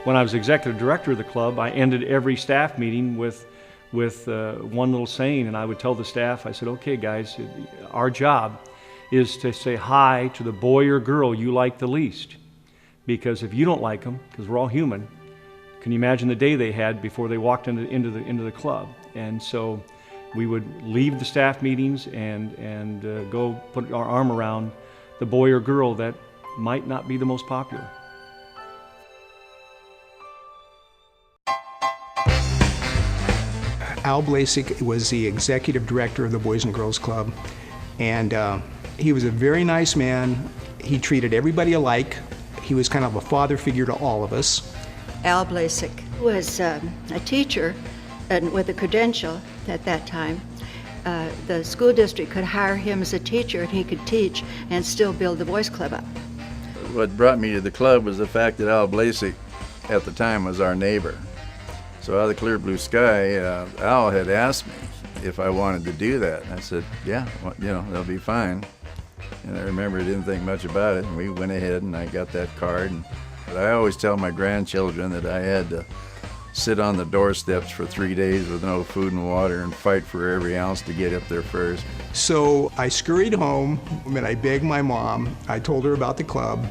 When I was executive director of the club, I ended every staff meeting with one little saying, and I would tell the staff, I said, okay guys, our job is to say hi to the boy or girl you like the least. Because if you don't like them, because we're all human, can you imagine the day they had before they walked into the club? And so we would leave the staff meetings and go put our arm around the boy or girl that might not be the most popular. Al Blasek was the executive director of the Boys and Girls Club, and he was a very nice man. He treated everybody alike. He was kind of a father figure to all of us. Al Blasek was a teacher and with a credential at that time. The school district could hire him as a teacher and he could teach and still build the Boys Club up. What brought me to the club was the fact that Al Blasek at the time was our neighbor. So out of the clear blue sky, Al had asked me if I wanted to do that. And I said, yeah, well, that'll be fine. And I remember I didn't think much about it, and we went ahead and I got that card. But I always tell my grandchildren that I had to sit on the doorsteps for 3 days with no food and water and fight for every ounce to get up there first. So I scurried home and I begged my mom. I told her about the club.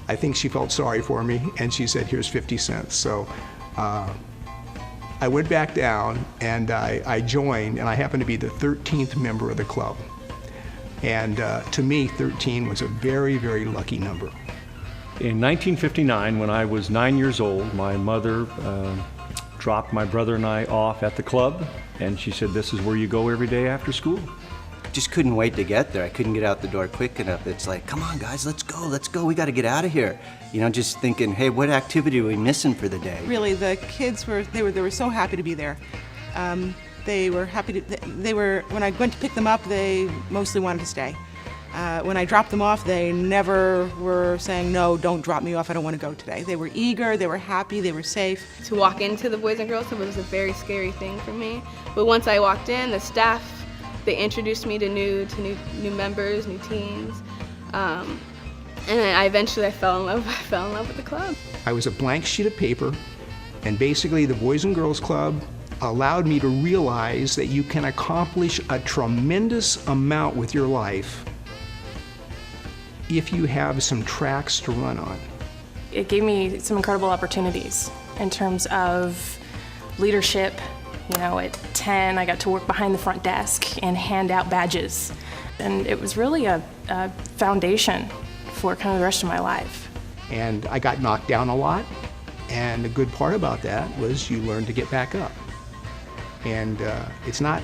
I think she felt sorry for me, and she said, here's 50 cents. So I went back down and I joined, and I happened to be the 13th member of the club. And to me, 13 was a very, very lucky number. In 1959, when I was 9 years old, my mother dropped my brother and I off at the club, and she said, this is where you go every day after school. Just couldn't wait to get there. I couldn't get out the door quick enough. It's like, come on guys, let's go, we gotta get out of here. Just thinking, hey, what activity are we missing for the day? Really, the kids were so happy to be there. They were happy when I went to pick them up, they mostly wanted to stay. When I dropped them off, they never were saying, no, don't drop me off, I don't want to go today. They were eager, they were happy, they were safe. To walk into the Boys and Girls Club was a very scary thing for me. But once I walked in, the staff, they introduced me to new members, new teens. And then I eventually fell in love with the club. I was a blank sheet of paper, and basically the Boys and Girls Club allowed me to realize that you can accomplish a tremendous amount with your life if you have some tracks to run on. It gave me some incredible opportunities in terms of leadership. At 10, I got to work behind the front desk and hand out badges. And it was really a foundation for kind of the rest of my life. And I got knocked down a lot, and the good part about that was you learn to get back up. And it's not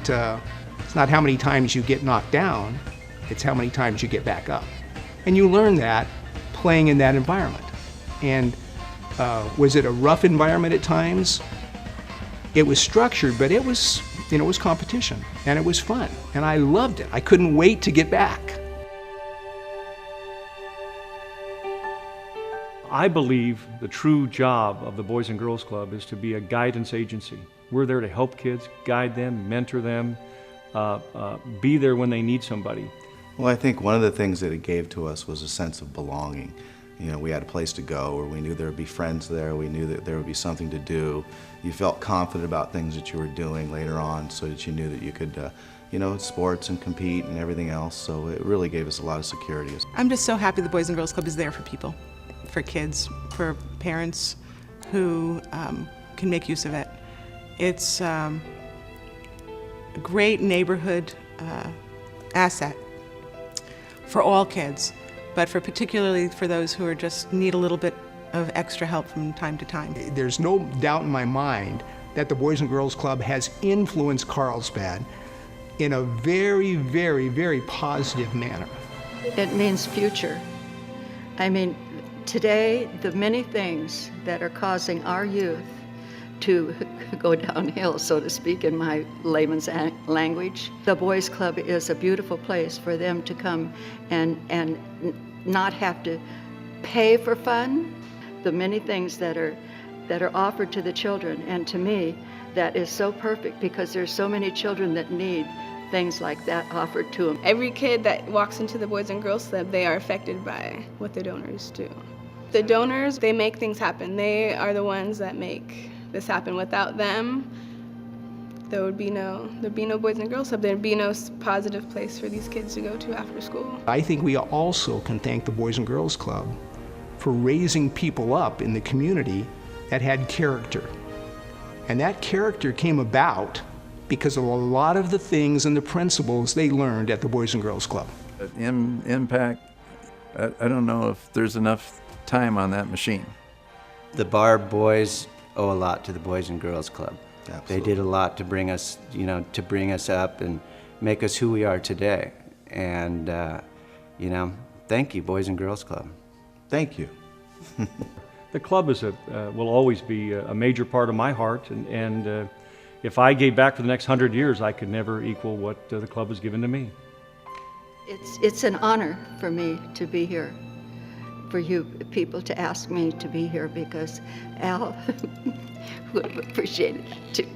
how many times you get knocked down, it's how many times you get back up. And you learn that playing in that environment. And was it a rough environment at times? It was structured, but it was competition, and it was fun, and I loved it. I couldn't wait to get back. I believe the true job of the Boys and Girls Club is to be a guidance agency. We're there to help kids, guide them, mentor them, be there when they need somebody. Well, I think one of the things that it gave to us was a sense of belonging. We had a place to go, or we knew there would be friends there, we knew that there would be something to do. You felt confident about things that you were doing later on, so that you knew that you could, sports and compete and everything else, so it really gave us a lot of security. I'm just so happy the Boys and Girls Club is there for people, for kids, for parents who can make use of it. It's a great neighborhood asset for all kids, but particularly for those who just need a little bit of extra help from time to time. There's no doubt in my mind that the Boys and Girls Club has influenced Carlsbad in a very, very, very positive manner. It means future. I mean, today, the many things that are causing our youth to go downhill, so to speak, in my layman's language. The Boys Club is a beautiful place for them to come and not have to pay for fun. The many things that are offered to the children, and to me, that is so perfect because there's so many children that need things like that offered to them. Every kid that walks into the Boys and Girls Club, they are affected by what the donors do. The donors, they make things happen. They are the ones that make this happen. Without them, there'd be no Boys and Girls Club. There'd be no positive place for these kids to go to after school. I think we also can thank the Boys and Girls Club for raising people up in the community that had character. And that character came about because of a lot of the things and the principles they learned at the Boys and Girls Club. Impact, I don't know if there's enough time on that machine. The Bar boys owe a lot to the Boys and Girls Club. Absolutely. They did a lot to bring us, to bring us up and make us who we are today. And, thank you, Boys and Girls Club. Thank you. The club will always be a major part of my heart, and if I gave back for the next 100 years, I could never equal what the club has given to me. It's an honor for me to be here, for you people to ask me to be here, because Al would appreciate it too.